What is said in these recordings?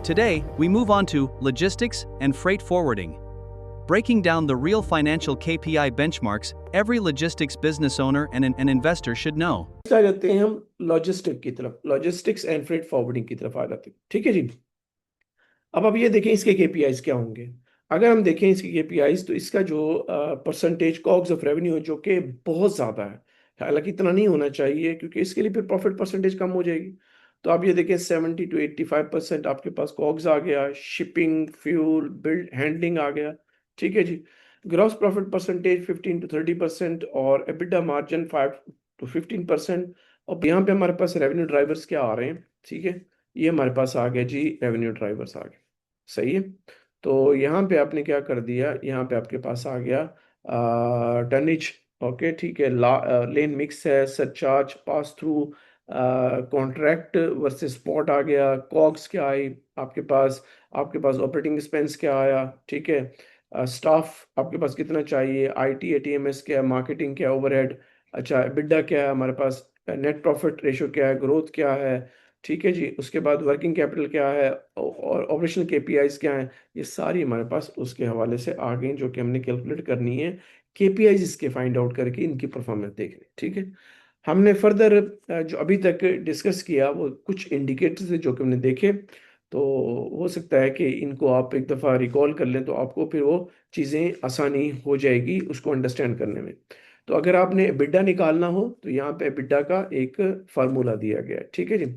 Today, we move on to logistics and freight forwarding. Breaking down the real financial KPI benchmarks every logistics business owner and an investor should know. आ जाते हैं हम logistic की तरफ, logistics and freight forwarding की तरफ आ जाते हैं। ठीक है जी। अब आप ये देखें इसके केपीआईज क्या होंगे। अगर हम देखें इसके केपीआईज तो इसका जो परसेंटेज कॉग्स ऑफ रेवेन्यू है जो कि बहुत ज़्यादा है, हालांकि इतना नहीं होना चाहिए क्योंकि इसके लिए फिर प्रॉफिट परसेंटेज कम हो जाएगी। तो आप ये देखें 70 to 85% आपके पास कॉग्स आ गया, शिपिंग, फ्यूल, बिल्ड, हैंडलिंग आ गया। ठीक है जी। ग्रॉस प्रॉफिट परसेंटेज 15 to 30% और एबिटा मार्जिन 5 to 15%। और यहाँ पे हमारे पास रेवेन्यू ड्राइवर्स क्या आ रहे हैं। ठीक है, ये हमारे पास आ गया जी, रेवेन्यू ड्राइवर्स आ गए। सही है। तो यहाँ पे आपने क्या कर दिया, यहाँ पे आपके पास आ गया टनिज। ओके ठीक है, लेन मिक्स है, surcharge, pass through, contract versus spot आ गया, कॉग्स क्या आई आपके पास ऑपरेटिंग एक्सपेंस क्या आया। ठीक है, स्टाफ आपके पास कितना चाहिए, आईटी एटीएमएस क्या है, मार्केटिंग क्या है, ओवरहेड। अच्छा, बिड्डा क्या है हमारे पास, नेट प्रॉफिट रेशो क्या है, ग्रोथ क्या है। ठीक है जी। उसके बाद वर्किंग कैपिटल क्या है और ऑपरेशनल केपीआईज क्या है। ये सारी हमारे पास उसके हवाले से आ गई जो कि हमने कैलकुलेट करनी है, केपीआईज इसके फाइंड आउट करके इनकी परफॉर्मेंस देखनी। ठीक है। हमने फर्दर जो अभी तक डिस्कस किया वो कुछ इंडिकेटर्स है जो कि हमने देखे, तो हो सकता है कि इनको आप एक दफ़ा रिकॉल कर लें तो आपको फिर वो चीज़ें आसानी हो जाएगी उसको अंडरस्टैंड करने में। तो अगर आपने बिड्डा निकालना हो तो यहाँ पे बिड्डा का एक फार्मूला दिया गया है। ठीक है जी,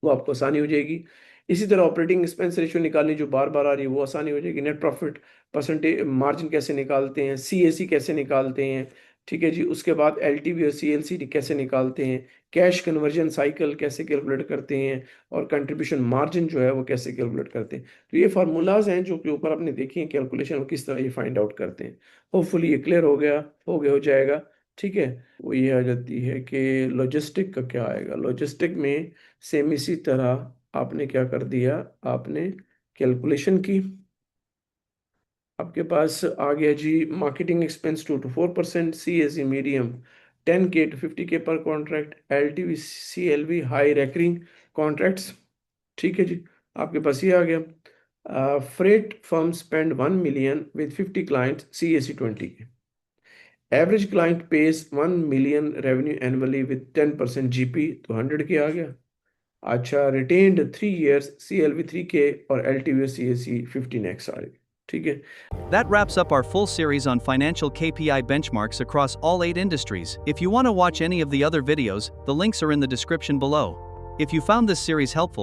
वो आपको आसानी हो जाएगी। इसी तरह ऑपरेटिंग एक्सपेंस रेशियो निकालनी जो बार बार आ रही है वो आसानी हो जाएगी। नेट प्रॉफिट परसेंटेज मार्जिन कैसे निकालते हैं, सीएसी कैसे निकालते हैं। ठीक है जी। उसके बाद एलटीवी और सीएलसी कैसे निकालते हैं, कैश कन्वर्जन साइकिल कैसे कैलकुलेट करते हैं और कंट्रीब्यूशन मार्जिन जो है वो कैसे कैलकुलेट करते हैं। तो ये फार्मूलाज हैं जो कि ऊपर आपने देखी हैं कैलकुलेशन, वो किस तरह ये फाइंड आउट करते हैं। होपफुली ये क्लियर हो जाएगा। ठीक है। वो ये आ जाती है कि लॉजिस्टिक का क्या आएगा। लॉजिस्टिक में सेम इसी तरह आपने क्या कर दिया, आपने कैलकुलेशन की। आपके पास आ गया जी marketing expense 2 to 4%, C S medium 10K to 50K per contract, L T V C L V high recurring contracts. ठीक है जी। आपके पास ये आ गया freight firm spend 1 million with 50 client, C S C 20K। Average client pays 1 million revenue annually with 10% GP, तो 100K आ गया। अच्छा, रिटेन्ड 3 years CLV 3K और LTV CAC 15x आ रही। ठीक है। That wraps up our full series on financial KPI benchmarks across all 8 industries. If you want to watch any of the other videos, the links are in the description below. If you found this series helpful,